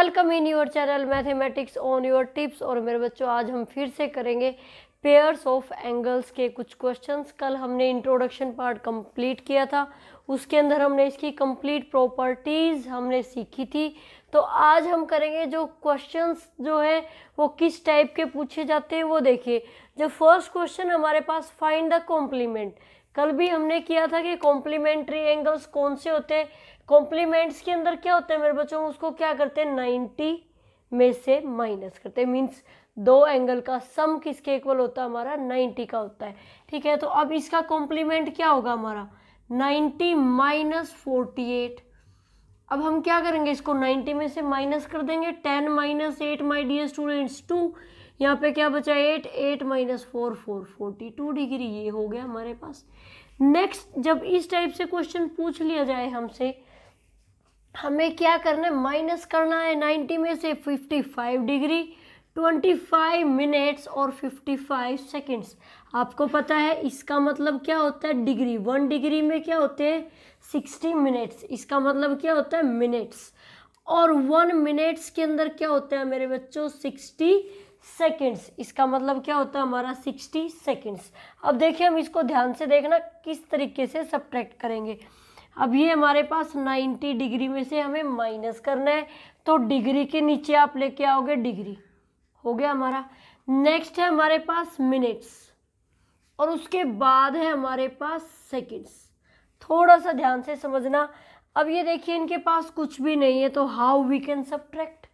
Welcome in your channel mathematics on your tips. और मेरे बच्चों, आज हम फिर से करेंगे पेयर्स ऑफ एंगल्स के कुछ क्वेश्चंस। कल हमने इंट्रोडक्शन पार्ट कंप्लीट किया था, उसके अंदर हमने इसकी कंप्लीट प्रॉपर्टीज़ हमने सीखी थी। तो आज हम करेंगे जो क्वेश्चंस जो है वो किस टाइप के पूछे जाते हैं वो देखिए। जो फर्स्ट क्वेश्चन हमारे पास, फाइंड द कॉम्प्लीमेंट। कल भी हमने किया था कि कॉम्प्लीमेंट्री एंगल्स कौन से होते हैं। कॉम्प्लीमेंट्स के अंदर क्या होता है मेरे बच्चों, उसको क्या करते हैं 90 में से माइनस करते हैं। मीन्स दो एंगल का सम किसके इक्वल होता है, हमारा 90 का होता है। ठीक है, तो अब इसका कॉम्प्लीमेंट क्या होगा हमारा 90 माइनस 48। अब हम क्या करेंगे, इसको 90 में से माइनस कर देंगे। 10 माइनस 8 माई डियर स्टूडेंट्स 2। यहाँ पे क्या बचा 8, 8 माइनस 4 4, 42 डिग्री। ये हो गया हमारे पास। नेक्स्ट, जब इस टाइप से क्वेश्चन पूछ लिया जाए हमसे, हमें क्या करना है, माइनस करना है 90 में से 55 डिग्री, 25 मिनट्स और 55 सेकेंड्स। आपको पता है इसका मतलब क्या होता है डिग्री। 1 डिग्री में क्या होते हैं 60 मिनट्स। इसका मतलब क्या होता है मिनट्स। और 1 मिनट्स के अंदर क्या होता है मेरे बच्चों 60 सेकेंड्स। इसका मतलब क्या होता है हमारा 60 सेकेंड्स। अब देखिए, हम इसको ध्यान से देखना किस तरीके से सब्ट्रैक्ट करेंगे। अब ये हमारे पास 90 डिग्री में से हमें माइनस करना है, तो डिग्री के नीचे आप लेके आओगे डिग्री, हो गया हमारा। नेक्स्ट है हमारे पास मिनट्स, और उसके बाद है हमारे पास सेकेंड्स। थोड़ा सा ध्यान से समझना। अब ये देखिए, इनके पास कुछ भी नहीं है, तो हाउ वी कैन सब्ट्रैक्ट,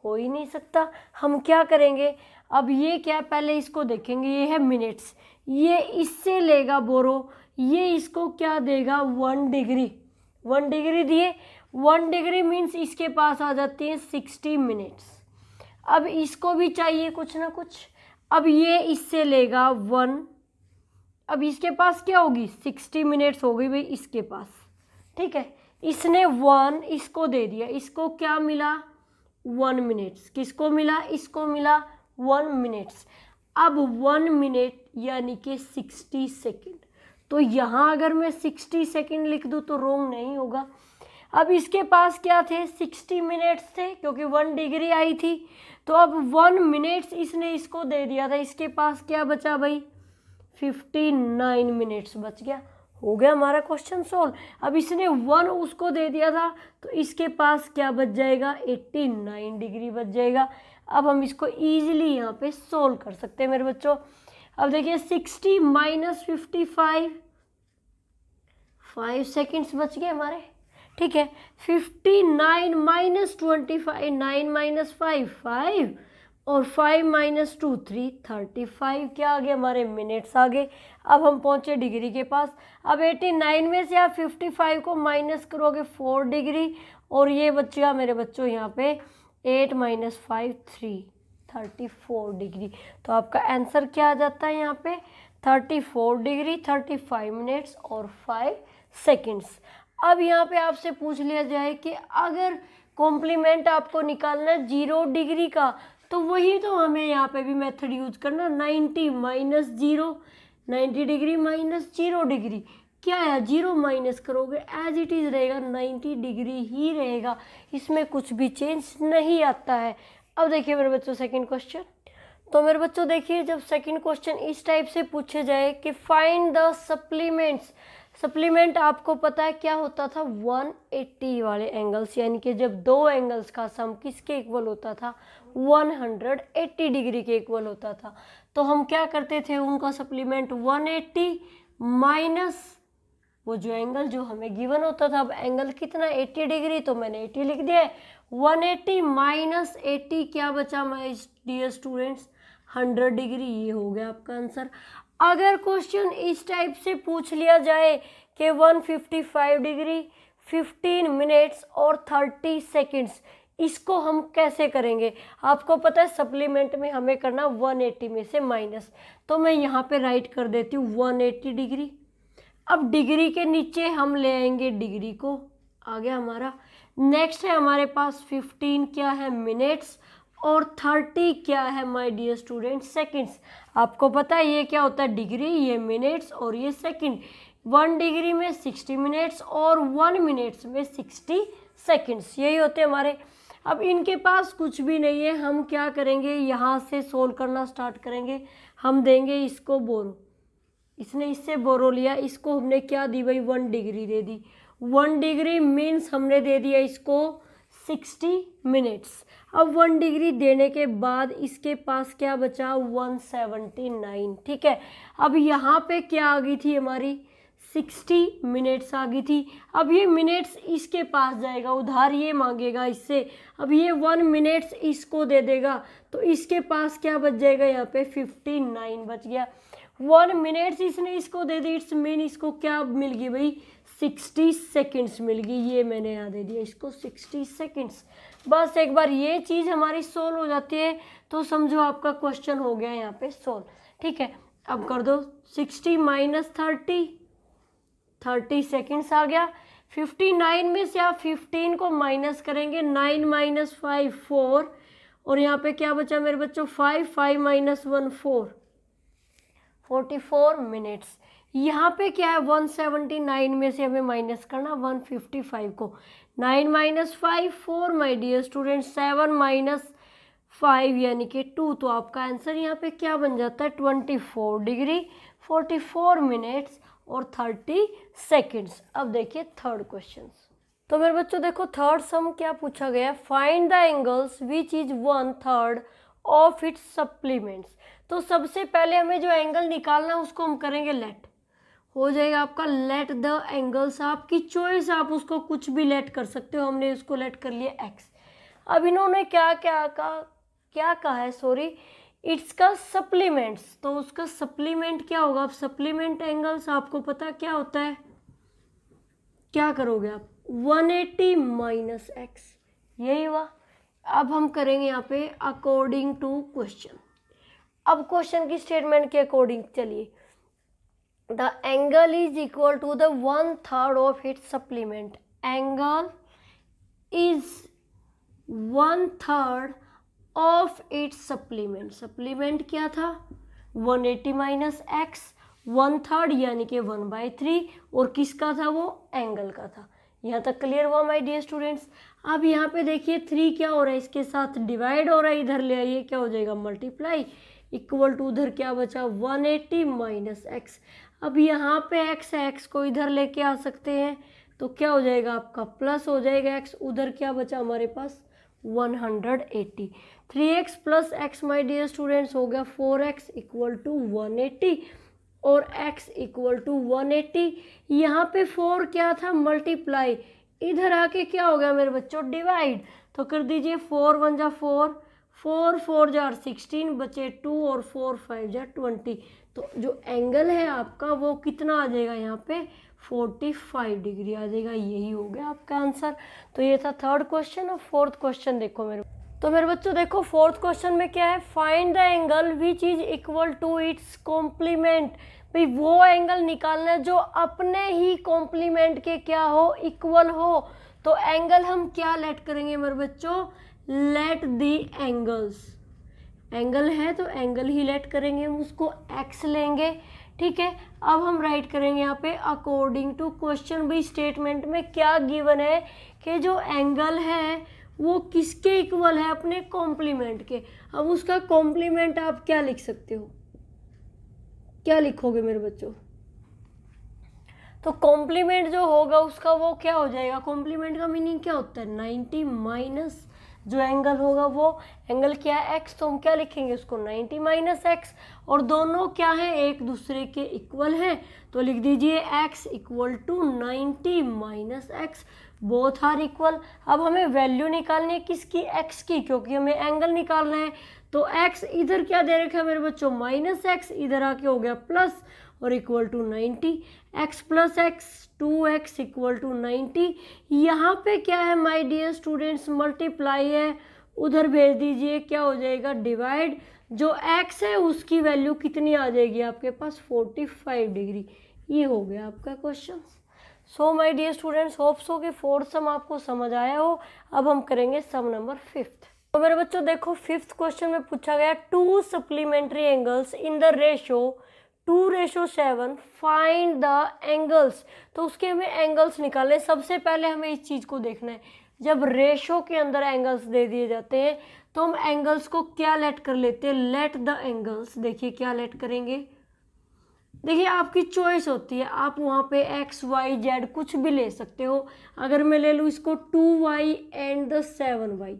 हो ही नहीं सकता। हम क्या करेंगे, अब ये क्या, पहले इसको देखेंगे। ये है मिनट्स, ये इससे लेगा बोरो, ये इसको क्या देगा 1 डिग्री। 1 डिग्री दिए, 1 डिग्री मीन्स इसके पास आ जाती है 60 मिनट्स। अब इसको भी चाहिए कुछ ना कुछ। अब ये इससे लेगा 1, अब इसके पास क्या होगी 60 मिनट्स हो गई भाई इसके पास। ठीक है, इसने 1 इसको दे दिया, इसको क्या मिला 1 मिनट्स। किसको मिला, इसको मिला 1 मिनट्स। अब 1 मिनट यानी कि 60 सेकेंड। तो यहाँ अगर मैं 60 सेकेंड लिख दूँ तो रॉन्ग नहीं होगा। अब इसके पास क्या थे 60 मिनट्स थे, क्योंकि 1 डिग्री आई थी। तो अब 1 मिनट्स इसने इसको दे दिया था, इसके पास क्या बचा भाई 59 मिनट्स बच गया। हो गया हमारा क्वेश्चन सोल्व। अब इसने 1 उसको दे दिया था, तो इसके पास क्या बच जाएगा 89 डिग्री बच जाएगा। अब हम इसको ईजिली यहाँ पे सोल्व कर सकते हैं मेरे बच्चों। अब देखिए 60 माइनस 55, 5 सेकेंड्स बच गए हमारे। ठीक है, 59 माइनस 25, 9 माइनस 5, 5 और 5 माइनस 2, 3, 35 क्या आ गए हमारे मिनट्स आ गए। अब हम पहुंचे डिग्री के पास। अब 89 में से आप 55 को माइनस करोगे 4 डिग्री, और ये बचेगा मेरे बच्चों यहाँ पे 8 माइनस 5, 3, 34 डिग्री। तो आपका आंसर क्या आ जाता है यहाँ पे 34 डिग्री, 35 मिनट्स और 5 सेकेंड्स। अब यहाँ पे आपसे पूछ लिया जाए कि अगर कॉम्प्लीमेंट आपको निकालना है 0 डिग्री का, तो वही तो हमें यहाँ पे भी मेथड यूज करना। 90 माइनस 0, 90 डिग्री माइनस 0 डिग्री क्या है, 0 माइनस करोगे एज इट इज़ रहेगा 90 डिग्री ही रहेगा, इसमें कुछ भी चेंज नहीं आता है। अब देखिए मेरे बच्चों सेकंड क्वेश्चन। तो मेरे बच्चों देखिए, जब सेकंड क्वेश्चन इस टाइप से पूछे जाए कि फाइंड द सप्लीमेंट्स। सप्लीमेंट आपको पता है क्या होता था 180 वाले एंगल्स, यानी कि जब दो एंगल्स का सम किसके इक्वल होता था 180 डिग्री के इक्वल होता था। तो हम क्या करते थे, उनका सप्लीमेंट 180 माइनस वो जो एंगल जो हमें गिवन होता था। अब एंगल कितना 80 डिग्री, तो मैंने 80 लिख दिया है। 180 माइनस 80 क्या बचा माय डियर स्टूडेंट्स 100 डिग्री। ये हो गया आपका आंसर। अगर क्वेश्चन इस टाइप से पूछ लिया जाए कि 155 डिग्री, 15 मिनट्स और 30 सेकेंड्स, इसको हम कैसे करेंगे। आपको पता है सप्लीमेंट में हमें करना 180 में से माइनस, तो मैं यहाँ पे राइट कर देती हूँ 180 डिग्री। अब डिग्री के नीचे हम ले आएंगे डिग्री को, आ गया हमारा। नेक्स्ट है हमारे पास 15 क्या है मिनट्स, और 30 क्या है माय डियर स्टूडेंट सेकंड्स। आपको पता है ये क्या होता है डिग्री, ये मिनट्स और ये सेकंड। 1 डिग्री में 60 मिनट्स और 1 मिनट्स में 60 सेकंड्स, यही होते हैं हमारे। अब इनके पास कुछ भी नहीं है, हम क्या करेंगे, यहाँ से सोल्व करना स्टार्ट करेंगे। हम देंगे इसको बोरो, इसने इससे बोरो लिया, इसको हमने क्या दी भाई 1 डिग्री दे दी। 1 डिग्री मीन्स हमने दे दिया इसको 60 मिनट्स। अब 1 डिग्री देने के बाद इसके पास क्या बचा 179। ठीक है, अब यहाँ पे क्या आ गई थी हमारी 60 मिनट्स आ गई थी। अब ये मिनट्स इसके पास जाएगा, उधार ये मांगेगा इससे। अब ये 1 मिनट्स इसको दे देगा तो इसके पास क्या बच जाएगा, यहाँ पे 59 बच गया। 1 मिनट्स इसने इसको दे दी, इट्स मीन इसको क्या मिल गई भाई 60 सेकेंड्स मिल गई। ये मैंने यहाँ दे दिया इसको 60 सेकेंड्स। बस एक बार ये चीज़ हमारी सोल्व हो जाती है तो समझो आपका क्वेश्चन हो गया यहाँ पे सोल्व। ठीक है, अब कर दो 60 माइनस 30 सेकेंड्स आ गया। 59 में से आप 15 को माइनस करेंगे, 9 माइनस 5 4, और यहाँ पे क्या बचा मेरे बच्चों 5 माइनस 1 4, 44 मिनट्स। यहाँ पे क्या है 179 में से हमें माइनस करना 155 को। 9 minus 5 4 my dear student, 7 minus 5 यानी कि 2। तो आपका आंसर यहाँ पे क्या बन जाता है 24 डिग्री 44 मिनट्स और 30 सेकेंड्स। अब देखिए थर्ड क्वेश्चन। तो मेरे बच्चों देखो थर्ड सम क्या पूछा गया, find the angles which is 1/3 of it's supplements. तो सबसे पहले हमें जो एंगल निकालना है उसको हम करेंगे लेट, हो जाएगा आपका लेट द एंगल्स। आपकी चॉइस, आप उसको कुछ भी लेट कर सकते हो, हमने उसको लेट कर लिया एक्स। अब इन्होंने क्या कहा है सॉरी, इट्स का सप्लीमेंट्स, तो उसका सप्लीमेंट क्या होगा। अब सप्लीमेंट एंगल्स आपको पता क्या होता है, क्या करोगे आप 180 माइनस एक्स, यही हुआ। अब हम करेंगे यहाँ पे अकॉर्डिंग टू क्वेश्चन। अब क्वेश्चन की स्टेटमेंट के अकॉर्डिंग चलिए, the angle is equal to the 1/3 of its supplement. Angle is 1/3 of its supplement. Supplement क्या था 180 माइनस एक्स, 1/3 यानी कि 1/3, और किसका था वो एंगल का था। यहाँ तक क्लियर हुआ माय डियर स्टूडेंट्स। अब यहाँ पे देखिए 3 क्या हो रहा है, इसके साथ डिवाइड हो रहा है, इधर ले आइए क्या हो जाएगा मल्टीप्लाई, इक्वल टू उधर क्या बचा 180 माइनस एक्स। अब यहाँ पे एक्स है, एक्स को इधर लेके आ सकते हैं तो क्या हो जाएगा आपका प्लस हो जाएगा एक्स, उधर क्या बचा हमारे पास 180। 3x plus x my dear students हो गया 4x इक्वल टू 180, और x इक्वल टू 180। यहाँ पे 4 क्या था मल्टीप्लाई, इधर आके क्या हो गया मेरे बच्चों डिवाइड। तो कर दीजिए 4 1 जा 4, 4 4 जा 16, बचे 2, और 4 5 जा 20। तो जो एंगल है आपका वो कितना आ जाएगा यहाँ पे 45 डिग्री आ जाएगा। यही हो गया आपका आंसर। तो ये था थर्ड क्वेश्चन। और फोर्थ क्वेश्चन देखो मेरे बच्चों देखो फोर्थ क्वेश्चन में क्या है, find the angle which is equal to its complement. भाई वो एंगल निकालना है जो अपने ही कॉम्प्लीमेंट के क्या हो इक्वल हो। तो एंगल हम क्या लेट करेंगे मेरे बच्चों, लेट दी एंगल्स। एंगल है तो एंगल ही लेट करेंगे, हम उसको एक्स लेंगे। ठीक है, अब हम राइट करेंगे यहाँ पे अकॉर्डिंग टू क्वेश्चन। भाई स्टेटमेंट में क्या गिवन है कि जो एंगल है वो किसके इक्वल है, अपने कॉम्प्लीमेंट के। अब उसका कॉम्प्लीमेंट आप क्या लिख सकते हो, क्या लिखोगे मेरे बच्चों, तो कॉम्प्लीमेंट जो होगा उसका वो क्या हो जाएगा, कॉम्प्लीमेंट का मीनिंग क्या होता है 90 माइनस जो एंगल होगा वो एंगल क्या है एक्स, तो हम क्या लिखेंगे उसको 90 माइनस एक्स। और दोनों क्या है एक दूसरे के इक्वल हैं, तो लिख दीजिए x equal to 90 minus x, both are equal. अब हमें वैल्यू निकालनी है किसकी, x की, क्योंकि हमें एंगल निकालना है। तो x इधर क्या दे रखा है मेरे बच्चों माइनस एक्स, इधर आके हो गया प्लस और equal to 90, x plus x 2x equal to 90। यहाँ पे क्या है माय डियर स्टूडेंट्स मल्टीप्लाई है, उधर भेज दीजिए क्या हो जाएगा डिवाइड। जो x है उसकी वैल्यू कितनी आ जाएगी आपके पास 45 डिग्री। ये हो गया आपका question. So my dear students hope so कि फोर्थ सम आपको समझ आया हो। अब हम करेंगे सम नंबर 5th। तो मेरे बच्चों देखो 5th क्वेश्चन में पूछा गया 2 supplementary angles in the ratio 2:7 find the angles. तो उसके हमें एंगल्स निकालने, सबसे पहले हमें इस चीज़ को देखना है जब रेशो के अंदर एंगल्स दे दिए जाते हैं तो हम एंगल्स को क्या लेट कर लेते हैं, लेट द एंगल्स। देखिए क्या लेट करेंगे, देखिए आपकी चॉइस होती है, आप वहाँ पे एक्स वाई जेड कुछ भी ले सकते हो। अगर मैं ले लूँ इसको 2y एंड द 7y,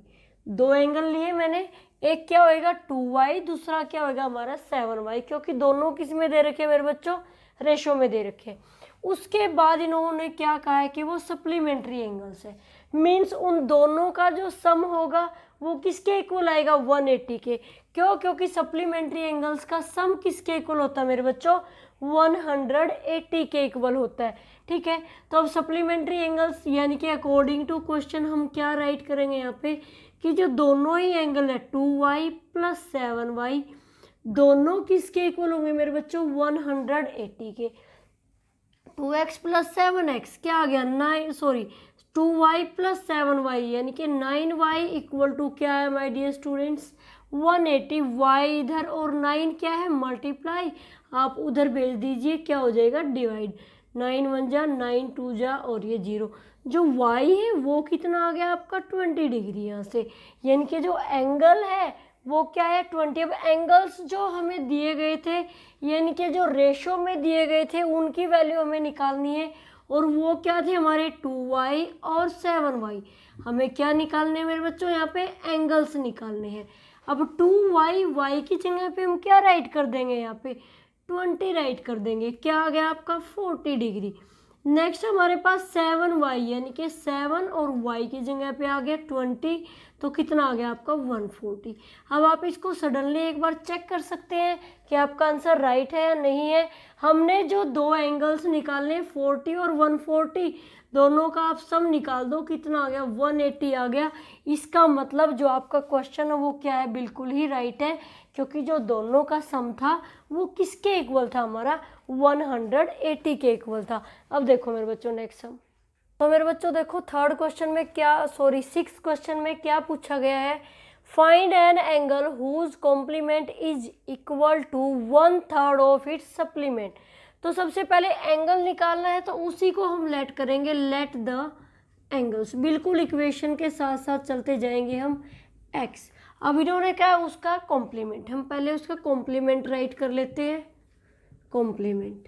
दो एंगल लिए मैंने, एक क्या होएगा 2y, दूसरा क्या होएगा हमारा 7y, क्योंकि दोनों किस में दे रखे मेरे बच्चों, रेशो में दे रखे। उसके बाद इन्होंने क्या कहा है कि वो सप्लीमेंट्री एंगल्स है, मीन्स उन दोनों का जो सम होगा वो किसके इक्वल आएगा, 180 के। क्यों, क्योंकि सप्लीमेंट्री एंगल्स का सम किसके इक्वल होता है मेरे बच्चों, 180 के इक्वल होता है। ठीक है, तो अब सप्लीमेंट्री एंगल्स यानी कि अकॉर्डिंग टू क्वेश्चन हम क्या राइट करेंगे यहाँ पे कि जो दोनों ही एंगल है 2y प्लस 7y, दोनों किसके इक्वल होंगे मेरे बच्चों, 180 के। 2x प्लस 7x क्या आ गया 2y प्लस 7y यानी कि 9y इक्वल टू क्या है माय डियर स्टूडेंट्स, 180। y इधर और 9 क्या है, मल्टीप्लाई, आप उधर भेज दीजिए, क्या हो जाएगा डिवाइड, 9 1 जा 9 2 जा और ये 0। जो y है वो कितना आ गया आपका 20 डिग्री यहाँ से, यानी कि जो एंगल है वो क्या है 20। अब एंगल्स जो हमें दिए गए थे यानी कि जो रेशो में दिए गए थे उनकी वैल्यू हमें निकालनी है, और वो क्या थे हमारे 2y और 7y। हमें क्या निकालने हैं मेरे बच्चों, यहाँ पे एंगल्स निकालने हैं। अब 2y, y की जगह पे हम क्या राइट कर देंगे, यहाँ पे 20 राइट कर देंगे, क्या आ गया आपका 40 डिग्री। नेक्स्ट हमारे पास 7y यानी कि 7 और y की जगह पे आ गया 20, तो कितना आ गया आपका 140। अब आप इसको सडनली एक बार चेक कर सकते हैं कि आपका आंसर राइट है या नहीं है। हमने जो दो एंगल्स निकालने 40 और 140, दोनों का आप सम निकाल दो, कितना आ गया 180 आ गया। इसका मतलब जो आपका क्वेश्चन है वो क्या है, बिल्कुल ही राइट है, क्योंकि जो दोनों का सम था वो किसके इक्वल था, हमारा 180 के इक्वल था। अब देखो मेरे बच्चों नेक्स्ट सम, तो मेरे बच्चों देखो थर्ड क्वेश्चन में क्या, सिक्स्थ क्वेश्चन में क्या पूछा गया है, find an angle whose complement is equal to 1/3 of its supplement. तो सबसे पहले एंगल निकालना है तो उसी को हम लेट करेंगे, लेट द एंगल्स, बिल्कुल इक्वेशन के साथ साथ चलते जाएंगे हम एक्स। अब इन्होंने क्या उसका कॉम्प्लीमेंट, हम पहले उसका कॉम्प्लीमेंट राइट कर लेते हैं, कॉम्प्लीमेंट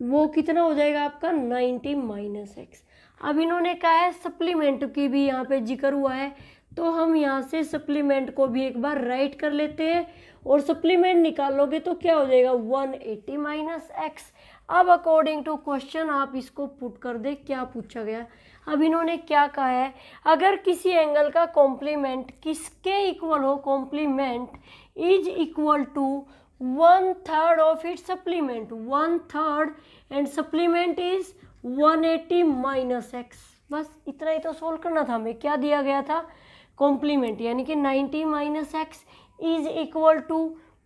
वो कितना हो जाएगा आपका 90 माइनस एक्स। अब इन्होंने कहा है सप्लीमेंट की भी यहाँ पे जिक्र हुआ है, तो हम यहाँ से सप्लीमेंट को भी एक बार राइट कर लेते हैं, और सप्लीमेंट निकालोगे तो क्या हो जाएगा 180 माइनस एक्स। अब अकॉर्डिंग टू क्वेश्चन आप इसको पुट कर दे, क्या पूछा गया। अब इन्होंने क्या कहा है, अगर किसी एंगल का कॉम्प्लीमेंट किसके इक्वल हो, complement is equal to 1/3 of its supplement, 1/3 and supplement is 180 minus x. बस इतना ही तो सोल्व करना था हमें। क्या दिया गया था, कॉम्प्लीमेंट यानी कि 90 minus x is equal to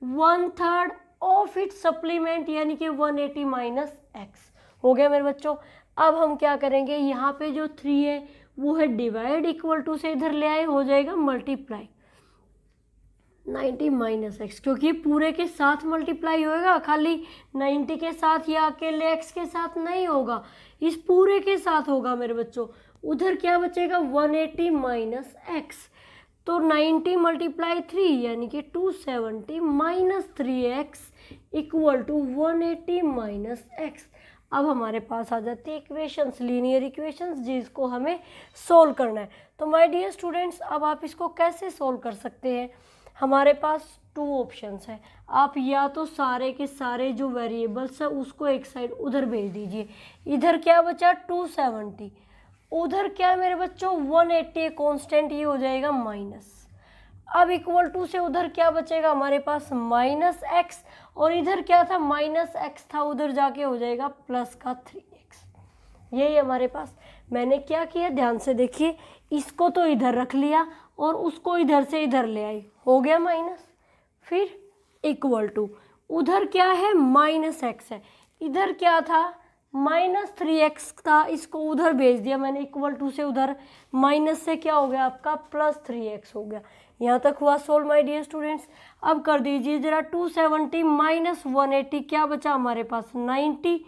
1/3 of its supplement यानी कि 180 माइनस एक्स। हो गया मेरे बच्चों। अब हम क्या करेंगे, यहाँ पे जो 3 है वो है डिवाइड, इक्वल टू से इधर ले आए, हो जाएगा मल्टीप्लाई 90 माइनस एक्स, क्योंकि पूरे के साथ मल्टीप्लाई होएगा, खाली 90 के साथ या अकेले एक्स के साथ नहीं होगा, इस पूरे के साथ होगा मेरे बच्चों। उधर क्या बचेगा 180 माइनस एक्स, तो 90 मल्टीप्लाई 3 यानी कि 270 minus 3x equal to 180 minus x. अब हमारे पास आ जाती है इक्वेशंस, लीनियर इक्वेशंस, जिसको हमें सोल्व करना है। तो माय डियर स्टूडेंट्स, अब आप इसको कैसे सोल्व कर सकते हैं, हमारे पास 2 ऑप्शंस हैं। आप या तो सारे के सारे जो वेरिएबल्स है उसको एक साइड उधर भेज दीजिए, इधर क्या बचा 270, उधर क्या है मेरे बच्चों 180 कांस्टेंट, ये हो जाएगा माइनस। अब इक्वल टू से उधर क्या बचेगा हमारे पास माइनस एक्स, और इधर क्या था माइनस एक्स था, उधर जाके हो जाएगा प्लस का 3x। यही हमारे पास, मैंने क्या किया ध्यान से देखिए, इसको तो इधर रख लिया और उसको इधर से इधर ले आई, हो गया माइनस, फिर इक्वल टू, उधर क्या है माइनस एक्स है, इधर क्या था माइनस 3x था, इसको उधर भेज दिया मैंने, इक्वल टू से उधर माइनस से क्या हो गया आपका प्लस 3x हो गया। यहाँ तक हुआ सोल्व माय डियर स्टूडेंट्स। अब कर दीजिए जरा 270 माइनस 180, क्या बचा हमारे पास 90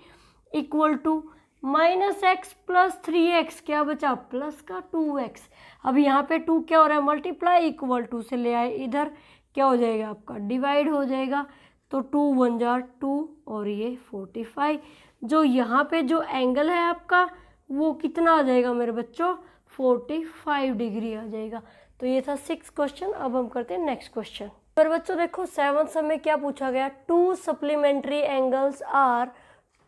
equal to -x plus 3x क्या बचा, प्लस का 2x। अब यहाँ पे 2 क्या हो रहा है, मल्टीप्लाई, इक्वल टू से ले आए इधर, क्या हो जाएगा आपका, डिवाइड हो जाएगा। तो 2 1 जा 2 और ये 45। जो यहाँ पे जो एंगल है आपका वो कितना आ जाएगा मेरे बच्चों, 45 डिग्री आ जाएगा। तो ये था 6 क्वेश्चन। अब हम करते हैं नेक्स्ट क्वेश्चन। मेरे बच्चों देखो 7 सब में क्या पूछा गया, 2 supplementary angles are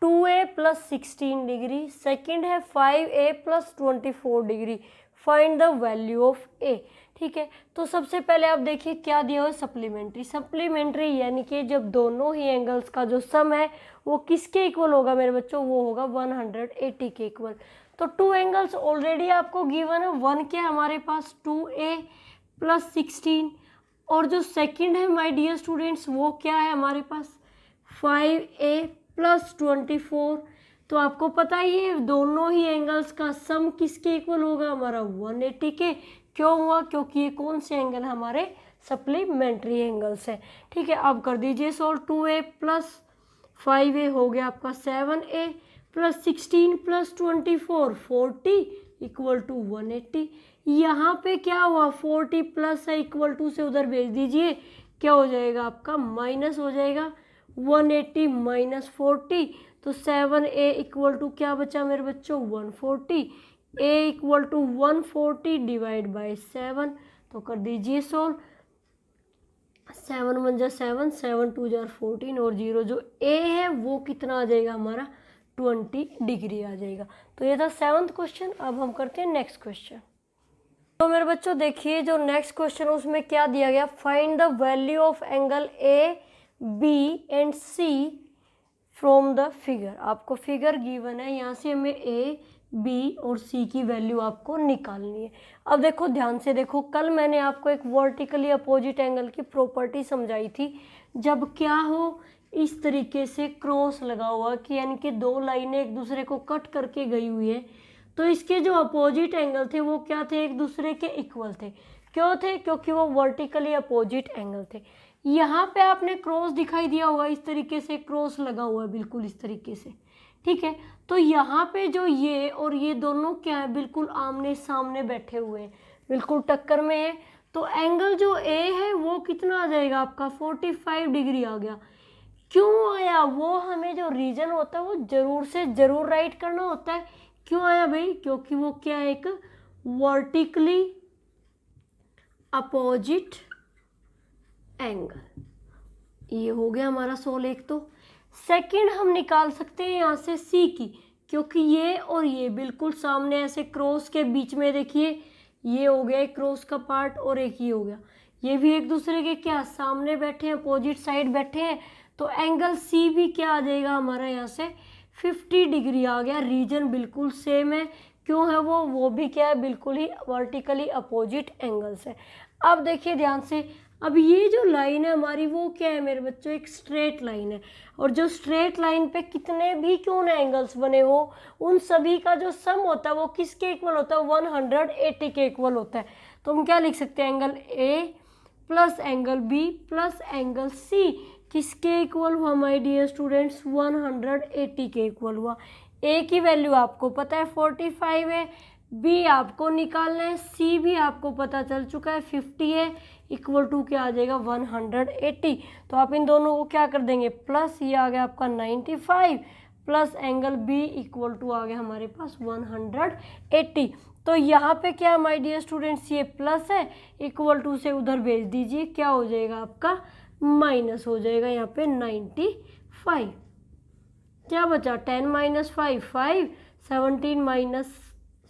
2a plus 16 degree, second है 5a plus 24 degree, find the value of a। ठीक है, तो सबसे पहले आप देखिए क्या दिया हुआ है, सप्लीमेंट्री। सप्लीमेंट्री यानी कि जब दोनों ही एंगल्स का जो सम है वो किसके इक्वल होगा मेरे बच्चों, वो होगा 180 के इक्वल। तो 2 एंगल्स ऑलरेडी आपको गिवन है, 1 क्या हमारे पास 2a प्लस 16, और जो सेकंड है माय डियर स्टूडेंट्स वो क्या है हमारे पास 5a प्लस 24। तो आपको पता ही है दोनों ही एंगल्स का सम किसके इक्वल होगा, हमारा 180 के। क्यों हुआ, क्योंकि ये कौन से एंगल हमारे सप्लीमेंट्री एंगल्स है। ठीक है, अब कर दीजिए सॉल्व। 2a प्लस 5a हो गया आपका 7a plus 16 plus 24 40 equal to 180। यहाँ पे क्या हुआ, 40 प्लस है इक्वल टू से उधर भेज दीजिए, क्या हो जाएगा आपका, माइनस हो जाएगा। 180 माइनस 40, तो 7a इक्वल टू क्या बचा मेरे बच्चों, 140। a equal to 140 divide by 7, तो कर दीजिए सोल्व। 7 1 जा 7, 7 2 जा 14, और 0 जो a है वो कितना आ जाएगा हमारा 20 डिग्री आ जाएगा। तो ये था 7th क्वेश्चन। अब हम करते हैं नेक्स्ट क्वेश्चन। तो मेरे बच्चों देखिए जो नेक्स्ट क्वेश्चन है उसमें क्या दिया गया, find the value of angle A B and C from the figure. आपको फिगर गिवन है, यहाँ से हमें ए बी और सी की वैल्यू आपको निकालनी है। अब देखो ध्यान से देखो, कल मैंने आपको एक वर्टिकली अपोजिट एंगल की प्रॉपर्टी समझाई थी। जब क्या हो, इस तरीके से क्रॉस लगा हुआ कि यानी कि दो लाइनें एक दूसरे को कट करके गई हुई है, तो इसके जो अपोजिट एंगल थे वो क्या थे, एक दूसरे के इक्वल थे। क्यों थे, क्योंकि वो वर्टिकली अपोजिट एंगल थे। यहाँ पे आपने क्रॉस दिखाई दिया होगा, इस तरीके से क्रॉस लगा हुआ है बिल्कुल इस तरीके से। ठीक है, तो यहाँ पे जो ये और ये दोनों क्या है, बिल्कुल आमने सामने बैठे हुए हैं, बिल्कुल टक्कर में है। तो एंगल जो ए है वो कितना आ जाएगा आपका 45 डिग्री आ गया। क्यों आया, वो हमें जो रीजन होता है वो जरूर से जरूर राइट करना होता है। क्यों आया भाई, क्योंकि वो क्या है, एक वर्टिकली अपोजिट एंगल। ये हो गया हमारा सोल एक। तो सेकंड हम निकाल सकते हैं यहाँ से सी की, क्योंकि ये और ये बिल्कुल सामने ऐसे क्रॉस के बीच में देखिए, ये हो गया एक क्रॉस का पार्ट और एक ये हो गया, ये भी एक दूसरे के क्या सामने बैठे हैं, अपोजिट साइड बैठे हैं। तो एंगल सी भी क्या आ जाएगा हमारा यहाँ से 50 डिग्री आ गया। रीजन बिल्कुल सेम है, क्यों है वो भी क्या है, बिल्कुल ही वर्टिकली अपोजिट एंगल्स है। अब देखिए ध्यान से, अब ये जो लाइन है हमारी वो क्या है मेरे बच्चों, एक स्ट्रेट लाइन है। और जो स्ट्रेट लाइन पे कितने भी क्यों ना एंगल्स बने हो, उन सभी का जो सम होता है वो किसके इक्वल होता है, 180 के इक्वल होता है। तो हम क्या लिख सकते हैं, angle A plus angle B plus angle C किसके इक्वल हुआ माय डियर स्टूडेंट्स, 180 के इक्वल हुआ। ए की वैल्यू आपको पता है 45 है, बी आपको निकालना है, सी भी आपको पता चल चुका है 50 है, इक्वल टू क्या आ जाएगा 180। तो आप इन दोनों को क्या कर देंगे, प्लस ये आ गया आपका 95 plus angle B equal to आ गया हमारे पास 180। तो यहाँ पे क्या माय डियर स्टूडेंट्स, ये प्लस है, इक्वल टू से उधर भेज दीजिए, क्या हो जाएगा आपका माइनस हो जाएगा यहाँ पे 95। क्या बचा 10 माइनस 5 5, 17 माइनस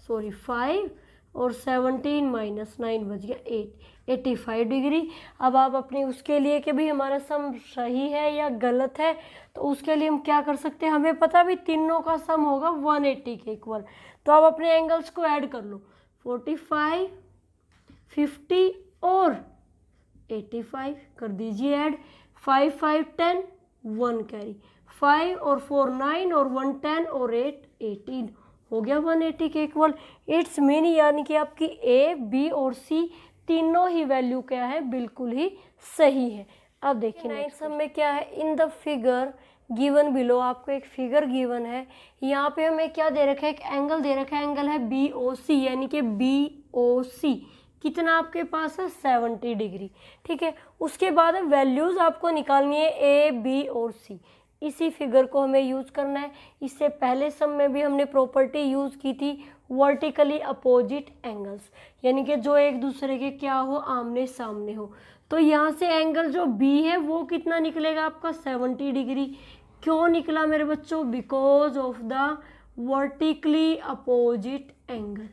5 और 17 माइनस 9 बच गया 8, 85 डिग्री। अब आप अपनी उसके लिए कि भाई हमारा सम सही है या गलत है, तो उसके लिए हम क्या कर सकते हैं, हमें पता भी तीनों का सम होगा 180 के इक्वल। तो आप अपने एंगल्स को ऐड कर लो, 45 50 और 85 कर दीजिए ऐड, 5 5 10 1 कैरी, 5 और 4 9 और 1 10 और 8 18 हो गया 180 के इक्वल। इट्स मीन यानी कि आपकी ए बी और सी तीनों ही वैल्यू क्या है, बिल्कुल ही सही है। अब देखिए नेक्स्ट सब में क्या है, in the figure given below आपको एक फिगर गिवन है, यहाँ पे हमें क्या दे रखा है, एक एंगल दे रखा है, एंगल है BOC, यानी कि BOC कितना आपके पास है 70 डिग्री। ठीक है, उसके बाद वैल्यूज़ आपको निकालनी है A, B और C। इसी फिगर को हमें यूज़ करना है। इससे पहले सम में भी हमने प्रॉपर्टी यूज़ की थी वर्टिकली अपोजिट एंगल्स, यानी कि जो एक दूसरे के क्या हो, आमने सामने हो। तो यहाँ से एंगल जो B है वो कितना निकलेगा आपका 70 डिग्री। क्यों निकला मेरे बच्चों? Because of the vertically opposite angle,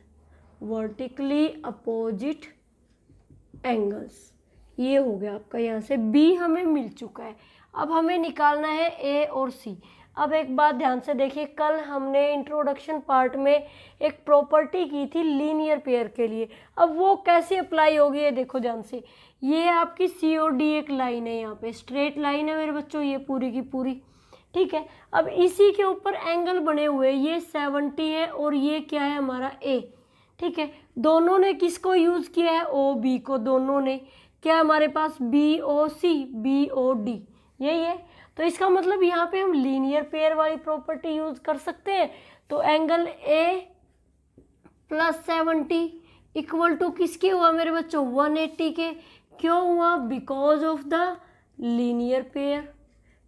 vertically opposite angles. ये हो गया आपका, यहाँ से B हमें मिल चुका है। अब हमें निकालना है A और C। अब एक बात ध्यान से देखिए, कल हमने इंट्रोडक्शन पार्ट में एक प्रॉपर्टी की थी लीनियर पेयर के लिए। अब वो कैसे अप्लाई होगी ये देखो ध्यान से। ये आपकी COD एक लाइन है, यहाँ पे स्ट्रेट लाइन है मेरे बच्चों, ये पूरी की पूरी। ठीक है, अब इसी के ऊपर एंगल बने हुए, ये 70 है और ये क्या है हमारा A। ठीक है, दोनों ने किसको यूज़ किया है? OB को। दोनों ने क्या हमारे पास BOC, BOD यही है। तो इसका मतलब यहाँ पे हम लीनियर पेयर वाली प्रॉपर्टी यूज कर सकते हैं। तो angle A plus 70 equal to किसके हुआ मेरे बच्चों? 180 के। क्यों हुआ? Because of the linear pair.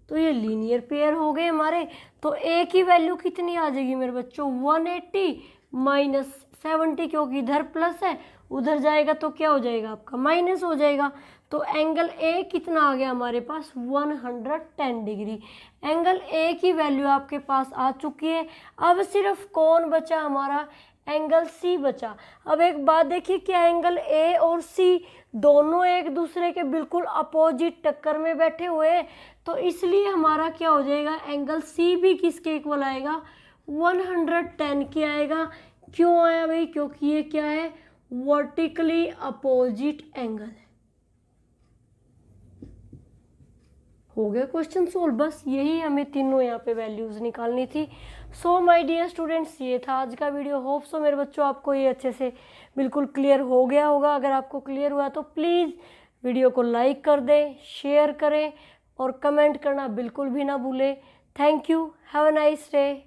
तो ये लीनियर पेयर हो गए हमारे। तो A की वैल्यू कितनी आ जाएगी मेरे बच्चों? 180 माइनस 70, क्योंकि इधर प्लस है उधर जाएगा तो क्या हो जाएगा आपका? माइनस हो जाएगा। तो एंगल A कितना आ गया हमारे पास? 110 डिग्री। एंगल A की वैल्यू आपके पास आ चुकी है। अब सिर्फ कौन बचा हमारा? एंगल C बचा। अब एक बात देखिए, क्या एंगल A और C दोनों एक दूसरे के बिल्कुल अपोजिट टक्कर में बैठे हुए हैं, तो इसलिए हमारा क्या हो जाएगा? एंगल C भी किसके इक्वल आएगा? 110 के आएगा। क्यों आया भाई? क्योंकि ये क्या है? वर्टिकली अपोजिट एंगल है। हो गया क्वेश्चन सोल्व। बस यही हमें तीनों यहाँ पे वैल्यूज निकालनी थी। सो माय डियर स्टूडेंट्स, ये था आज का वीडियो। होप सो मेरे बच्चों आपको ये अच्छे से बिल्कुल क्लियर हो गया होगा। अगर आपको क्लियर हुआ तो प्लीज़ वीडियो को लाइक कर दें, शेयर करें और कमेंट करना बिल्कुल भी ना भूलें। Thank you, have a nice day.